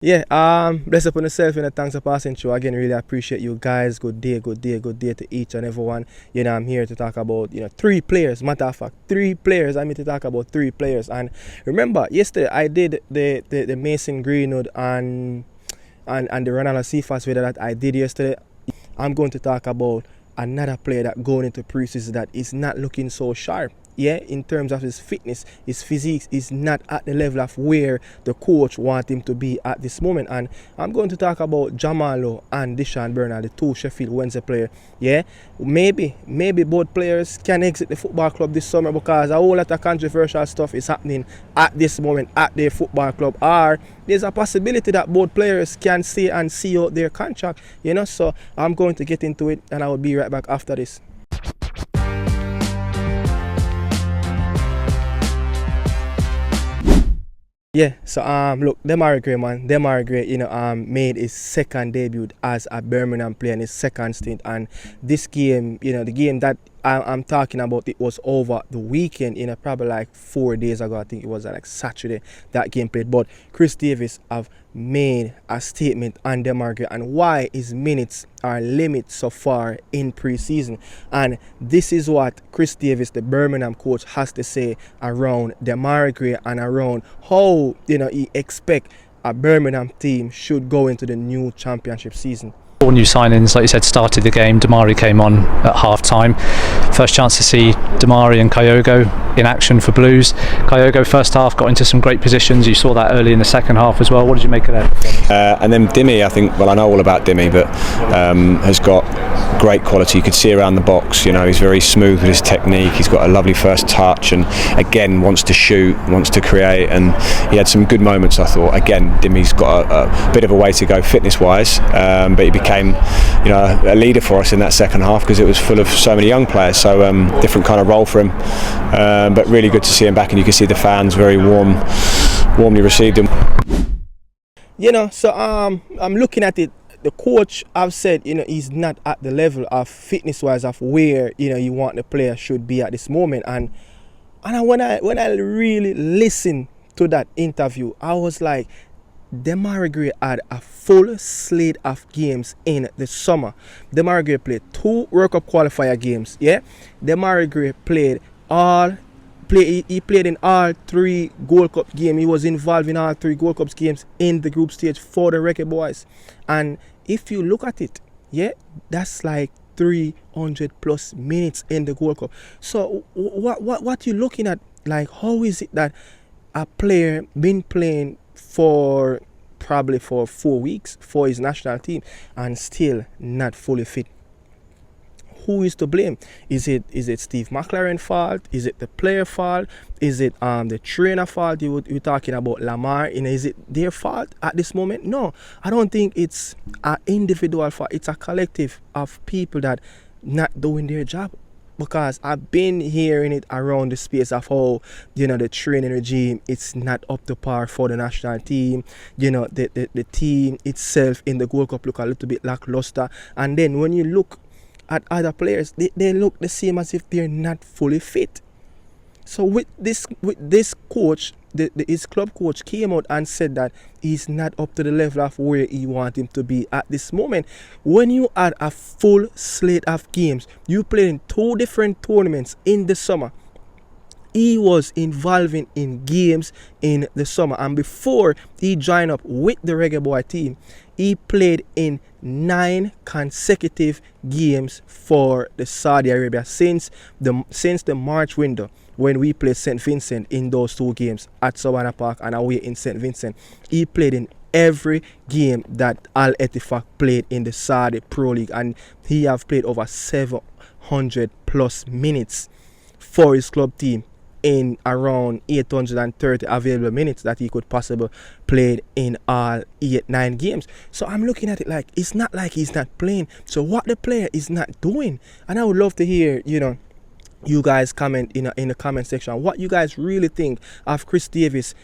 Yeah, bless upon yourself and thanks for passing through. Again, really appreciate you guys. Good day to each and everyone. I'm here to talk about, three players. Matter of fact, three players. I'm here to talk about three players. And remember, yesterday I did the Mason Greenwood and the Ronaldo Cephas video that I did yesterday. I'm going to talk about another player that going into preseason that is not looking so sharp. Yeah, in terms of his fitness, his physique is not at the level of where the coach want him to be at this moment. And I'm going to talk about Jamal Lowe and Deshaun Bernard, the two Sheffield Wednesday players. Yeah, maybe both players can exit the football club this summer because a whole lot of controversial stuff is happening at this moment at their football club. Or there's a possibility that both players can stay and see out their contract. So I'm going to get into it, and I will be right back after this. Yeah, so look, Demarai Gray, man. Demarai Gray, made his second debut as a Birmingham player in his second stint, and this game, the game that I'm talking about, it was over the weekend, probably like 4 days ago. I think it was like Saturday that game played. But Chris Davis have made a statement on Demarai Gray and why his minutes are limited so far in preseason. And this is what Chris Davis, the Birmingham coach, has to say around Demarai Gray and around how he expect a Birmingham team should go into the new championship season. Four new signings, like you said, started the game. Demarai came on at half-time. First chance to see Demarai and Kyogo in action for Blues. Kyogo first half got into some great positions. You saw that early in the second half as well. What did you make of that? And then Dimmy, I think, well, I know all about Dimmy, but has got great quality. You could see around the box, he's very smooth with his technique. He's got a lovely first touch and again wants to shoot, wants to create, and he had some good moments, I thought. Again, Dimmy's got a bit of a way to go fitness-wise, but he became a leader for us in that second half because it was full of so many young players, so different kind of role for him, but really good to see him back, and you can see the fans very warmly received him. So I'm looking at it. The coach have said, he's not at the level of fitness-wise of where you want the player should be at this moment. And when I really listened to that interview, I was like, Demarai Gray had a full slate of games in the summer. Demarai Gray played 2 World Cup qualifier games. Yeah, Demarai Gray he played in all 3 Gold Cup games. He was involved in all 3 Gold Cup games in the group stage for the reggaeboyz. And if you look at it, yeah, that's like 300 plus minutes in the Gold Cup. So what you looking at? Like, how is it that a player been playing for probably for 4 weeks for his national team and still not fully fit? Who is to blame? Is it Steve McLaren's fault? Is it the player fault? Is it the trainer fault? You're talking about Lamar. Is it their fault at this moment? No, I don't think it's an individual fault. It's a collective of people that not doing their job. Because I've been hearing it around the space of how, the training regime, it's not up to par for the national team. The team itself in the Gold Cup look a little bit lackluster. And then when you look at other players, they look the same as if they're not fully fit. So with this coach, his club coach came out and said that he's not up to the level of where he wants him to be at this moment. When you had a full slate of games, you played in 2 different tournaments in the summer. He was involving in games in the summer, and before he joined up with the reggaeboyz team, he played in 9 consecutive games for the Saudi Arabia since the March window when we played St. Vincent in those 2 games at Savannah Park and away in St. Vincent. He played in every game that Al Ettifaq played in the Saudi Pro League, and he have played over 700 plus minutes for his club team in around 830 available minutes that he could possibly play in all 8-9 games. So I'm looking at it like it's not like he's not playing. So what the player is not doing, and I would love to hear you guys comment in the comment section what you guys really think of Chris Davis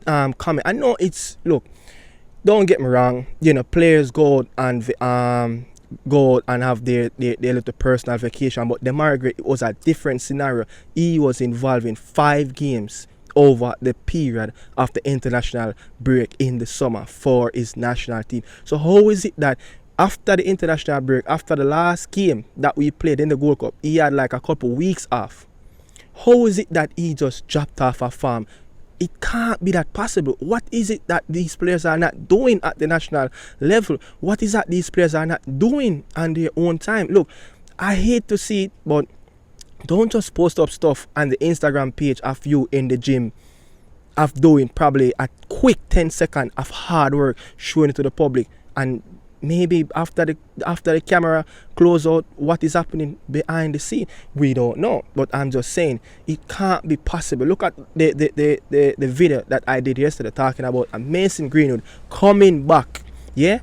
comment. I know it's, look, don't get me wrong, players go and have their little personal vacation, but Demarai Gray, it was a different scenario. He was involved in 5 games over the period of the international break in the summer for his national team. So how is it that after the international break, after the last game that we played in the Gold Cup, he had like a couple weeks off? How is it that he just dropped off a form? It can't be that possible. What is it that these players are not doing at the national level? What is that these players are not doing on their own time? Look, I hate to see it, but don't just post up stuff on the Instagram page of you in the gym of doing probably a quick 10 seconds of hard work, showing it to the public, and maybe after the camera close out, what is happening behind the scene, we don't know. But I'm just saying, it can't be possible. Look at the video that I did yesterday talking about Mason Greenwood coming back,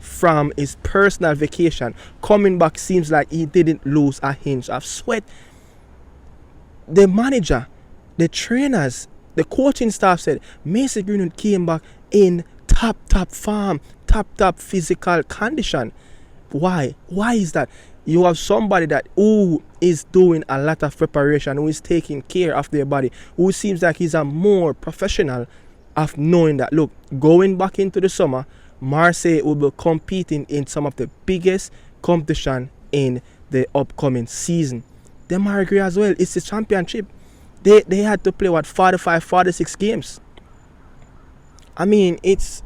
from his personal vacation. Coming back seems like he didn't lose a hinge of sweat. The manager, the trainers, the coaching staff said Mason Greenwood came back in top form, top physical condition. Why is that? You have somebody that who is doing a lot of preparation, who is taking care of their body, who seems like he's a more professional of knowing that, look, going back into the summer, Marseille will be competing in some of the biggest competition in the upcoming season. Demarai Gray as well, it's the championship. They had to play 45, 46 games. I mean, it's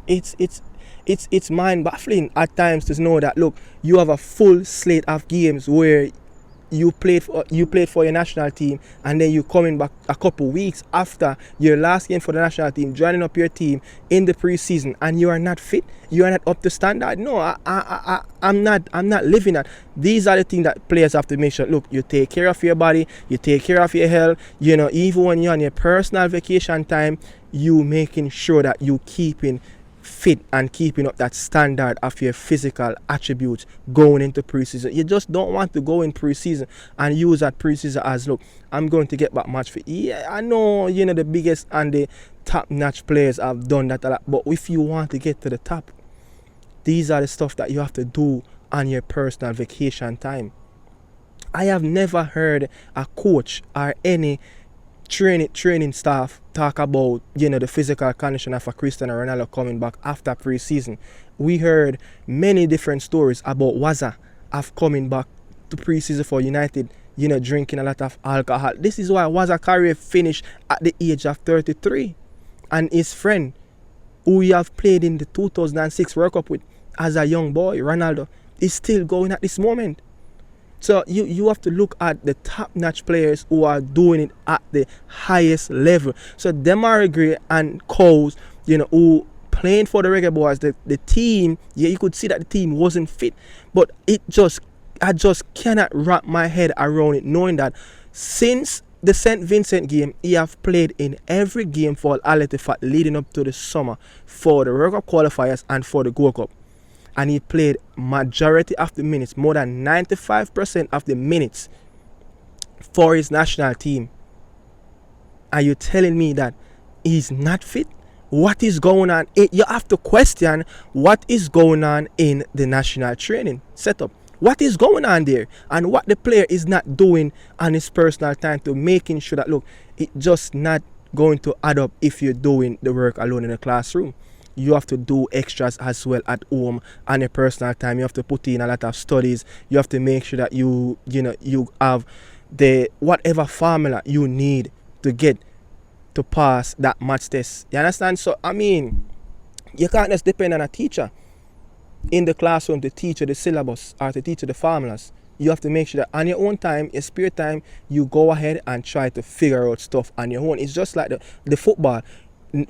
mind-baffling at times to know that, look, you have a full slate of games where you played for your national team, and then you coming back a couple weeks after your last game for the national team, joining up your team in the preseason, and you are not fit, you are not up to standard. No, I'm not living that. These are the things that players have to make sure. Look, you take care of your body, you take care of your health. You know, even when you're on your personal vacation time, you making sure that you keeping fit and keeping up that standard of your physical attributes going into preseason. You just don't want to go in preseason and use that preseason as, look, I'm going to get back match fit. Yeah, I know, you know, the biggest and the top-notch players have done that a lot, but if you want to get to the top, these are the stuff that you have to do on your personal vacation time. I have never heard a coach or any training staff talk about, you know, the physical condition of a Cristiano Ronaldo coming back after preseason. We heard many different stories about Waza of coming back to preseason for United, you know, drinking a lot of alcohol. This is why Waza career finished at the age of 33. And his friend, who he have played in the 2006 World Cup with as a young boy, Ronaldo, is still going at this moment. So you have to look at the top-notch players who are doing it at the highest level. So Demarai Gray and Coles, you know, who playing for the reggaeboyz, the team, you could see that the team wasn't fit. But I just cannot wrap my head around it, knowing that since the St. Vincent game, he have played in every game for Al Ettifaq leading up to the summer for the World Cup qualifiers and for the Gold Cup. And he played majority of the minutes, more than 95% of the minutes for his national team. Are you telling me that he's not fit? What is going on? You have to question what is going on in the national training setup. What is going on there? And what the player is not doing on his personal time to making sure that, look, it's just not going to add up if you're doing the work alone in the classroom. You have to do extras as well at home and your personal time. You have to put in a lot of studies. You have to make sure that you have the whatever formula you need to get to pass that maths test. You understand? So I mean, you can't just depend on a teacher in the classroom to teach you the syllabus or to teach you the formulas. You have to make sure that on your own time, your spare time, you go ahead and try to figure out stuff on your own. It's just like the football.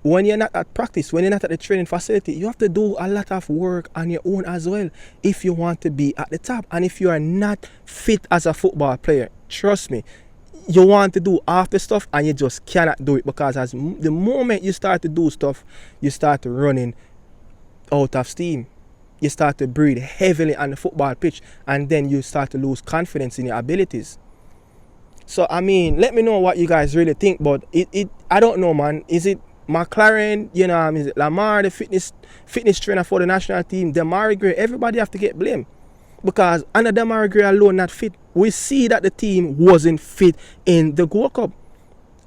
When you're not at practice, when you're not at the training facility, you have to do a lot of work on your own as well if you want to be at the top. And if you are not fit as a football player, trust me, you want to do half the stuff and you just cannot do it, because the moment you start to do stuff, you start to running out of steam. You start to breathe heavily on the football pitch, and then you start to lose confidence in your abilities. So I mean, let me know what you guys really think, but I don't know, man. Is it McLaren, you know, is it Lamar, the fitness trainer for the national team, Demarai Gray? Everybody have to get blamed, because under Demarai Gray alone not fit. We see that the team wasn't fit in the Gold Cup.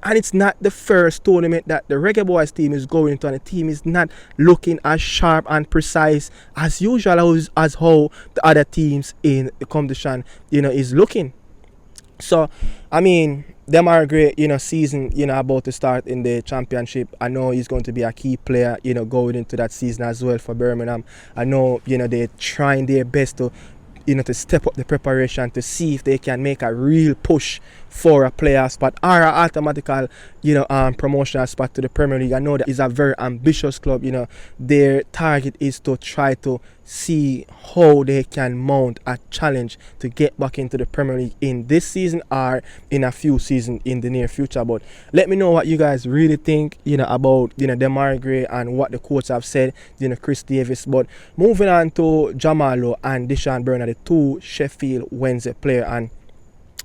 And it's not the first tournament that the reggaeboyz team is going to, and the team is not looking as sharp and precise as usual as how the other teams in the competition, is looking. So, I mean, Demarai Gray, season, about to start in the championship. I know he's going to be a key player, going into that season as well for Birmingham. I know, they're trying their best to step up the preparation to see if they can make a real push for a player spot or an automatical, promotional spot to the Premier League. I know that is a very ambitious club. Their target is to try to see how they can mount a challenge to get back into the Premier League in this season or in a few seasons in the near future. But let me know what you guys really think, about, Demarai Gray and what the coach have said, Chris Davis. But moving on to Jamal Lowe and Deshaun Bernard, the two Sheffield Wednesday players. And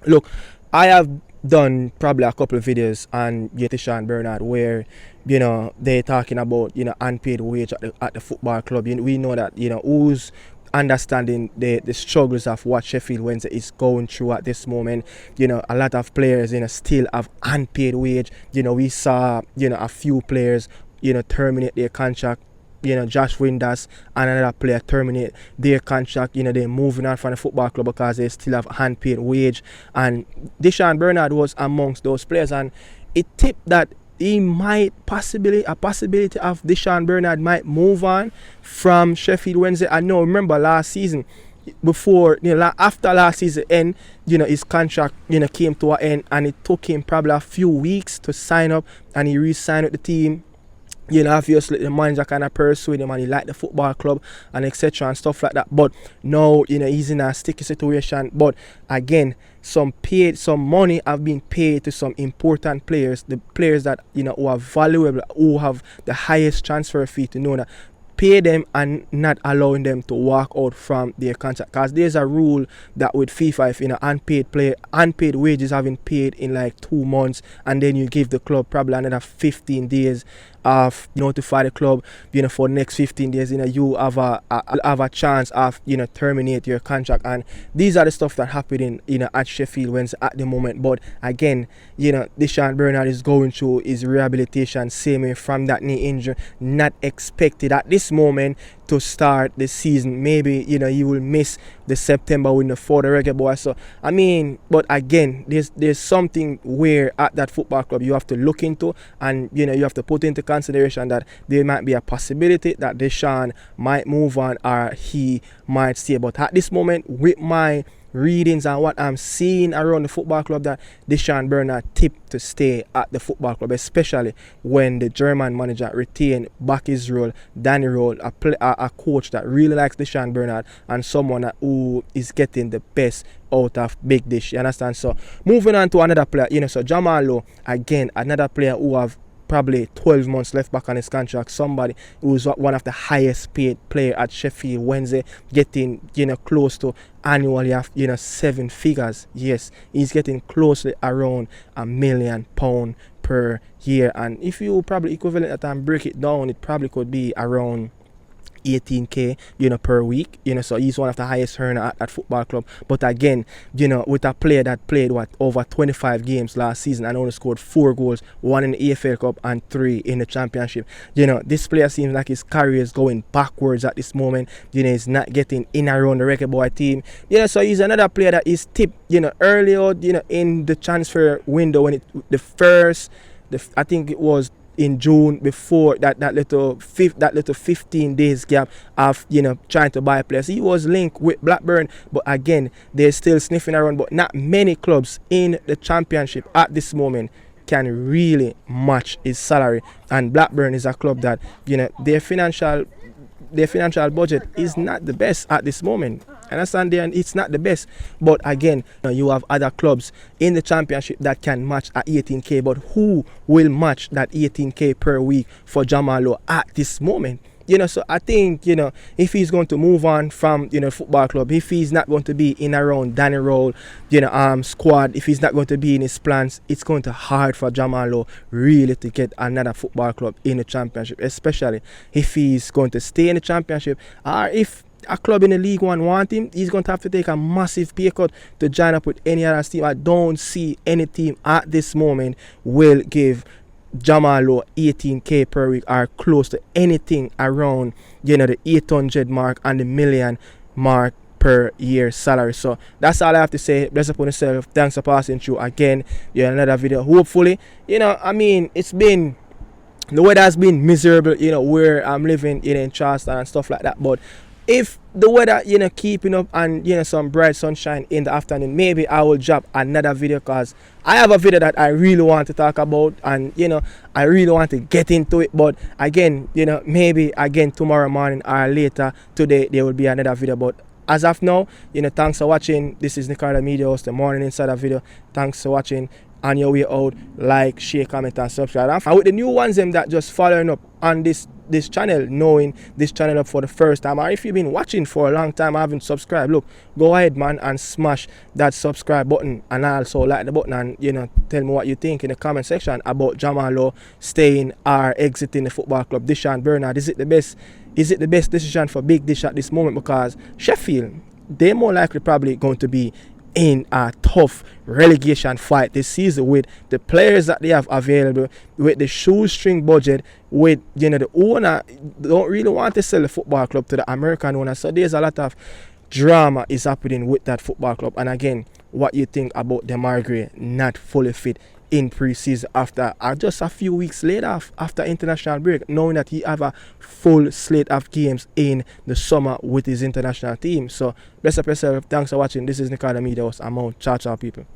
look, I have done probably a couple of videos on Deshaun Bernard where they're talking about unpaid wage at the football club. We know that who's understanding the struggles of what Sheffield Wednesday is going through at this moment. A lot of players still have unpaid wage. We saw a few players terminate their contract. Josh Winders and another player terminate their contract. They're moving on from the football club because they still have unpaid wage. And Deshaun Bernard was amongst those players, and it tipped that he might a possibility of Deshaun Bernard might move on from Sheffield Wednesday. I know, remember last season, before after last season end, his contract came to an end, and it took him probably a few weeks to sign up, and he re-signed with the team. Obviously the manager kind of pursued him and he liked the football club and etc. and stuff like that. But now, he's in a sticky situation. But again, some money have been paid to some important players, the players that, who are valuable, who have the highest transfer fee, to know that pay them and not allowing them to walk out from their contract. Because there's a rule that with FIFA, if unpaid wages have been paid in like 2 months, and then you give the club probably another 15 days of notify the club, for the next 15 days, you have a chance of terminate your contract. And these are the stuff that happen in at Sheffield Wednesday at the moment. But again, Deshaun Bernard is going through his rehabilitation, same way from that knee injury, not expected at this moment to start the season. Maybe he will miss the September window for the reggaeboyz. So I mean, but again, there's something where at that football club you have to look into, and you have to put into consideration that there might be a possibility that Deshaun might move on or he might stay. But at this moment, with my readings and what I'm seeing around the football club, that Deshaun Bernard tipped to stay at the football club, especially when the German manager retained back his role, Danny Role, a coach that really likes Deshaun Bernard and someone who is getting the best out of Big Dish. You understand? So moving on to another player, so Jamal Lowe, again, another player who have probably 12 months left back on his contract. Somebody who's one of the highest paid player at Sheffield Wednesday, getting close to annually of 7 figures. Yes, he's getting closely around £1 million per year, and if you probably equivalent that and break it down, it probably could be around 18k per week. So he's one of the highest earner at football club. But again, with a player that played over 25 games last season and only scored 4 goals, 1 in the EFL Cup and 3 in the championship, this player seems like his career is going backwards at this moment. He's not getting in around the reggaeboyz team. So he's another player that is tipped earlier in the transfer window, when I think it was in June, before that little 15 days gap of trying to buy players. He was linked with Blackburn, but again, they're still sniffing around. But not many clubs in the championship at this moment can really match his salary, and Blackburn is a club that their financial budget is not the best at this moment. Understand? And it's not the best. But again, you have other clubs in the championship that can match at 18k. But who will match that 18k per week for Jamal Lowe at this moment? So I think, if he's going to move on from, football club, if he's not going to be in around Danny Role, squad, if he's not going to be in his plans, it's going to hard for Jamal Lowe really to get another football club in the championship, especially if he's going to stay in the championship, or if a club in the League One want him, he's going to have to take a massive pay cut to join up with any other team. I don't see any team at this moment will give Jamal Lowe 18k per week or close to anything around, the 800 mark and the million mark per year salary. So that's all I have to say. Bless upon yourself. Thanks for passing through again. Another video. Hopefully, it's been, the weather has been miserable, where I'm living, in Charleston and stuff like that. But if the weather, keeping up and, some bright sunshine in the afternoon, maybe I will drop another video, because I have a video that I really want to talk about, and, I really want to get into it. But again, maybe again tomorrow morning or later today, there will be another video. But as of now, thanks for watching. This is Nicardo Media House, the Morning Insider video. Thanks for watching. On your way out, like, share, comment, and subscribe. And with the new ones that just following up on this channel, knowing this channel up for the first time, or if you've been watching for a long time and haven't subscribed, look, go ahead, man, and smash that subscribe button, and also like the button, and tell me what you think in the comment section about Jamal Lowe staying or exiting the football club. Deshaun Bernard, is it the best decision for Big Dish at this moment? Because Sheffield, they're more likely probably going to be in a tough relegation fight this season with the players that they have available, with the shoestring budget, with the owner don't really want to sell the football club to the American owner. So there's a lot of drama is happening with that football club. And again, what you think about Demarai Gray not fully fit in pre-season after just a few weeks later after international break, knowing that he have a full slate of games in the summer with his international team. So bless up yourself. Thanks for watching. This is Nicardo Media House. I'm out. Ciao, ciao, people.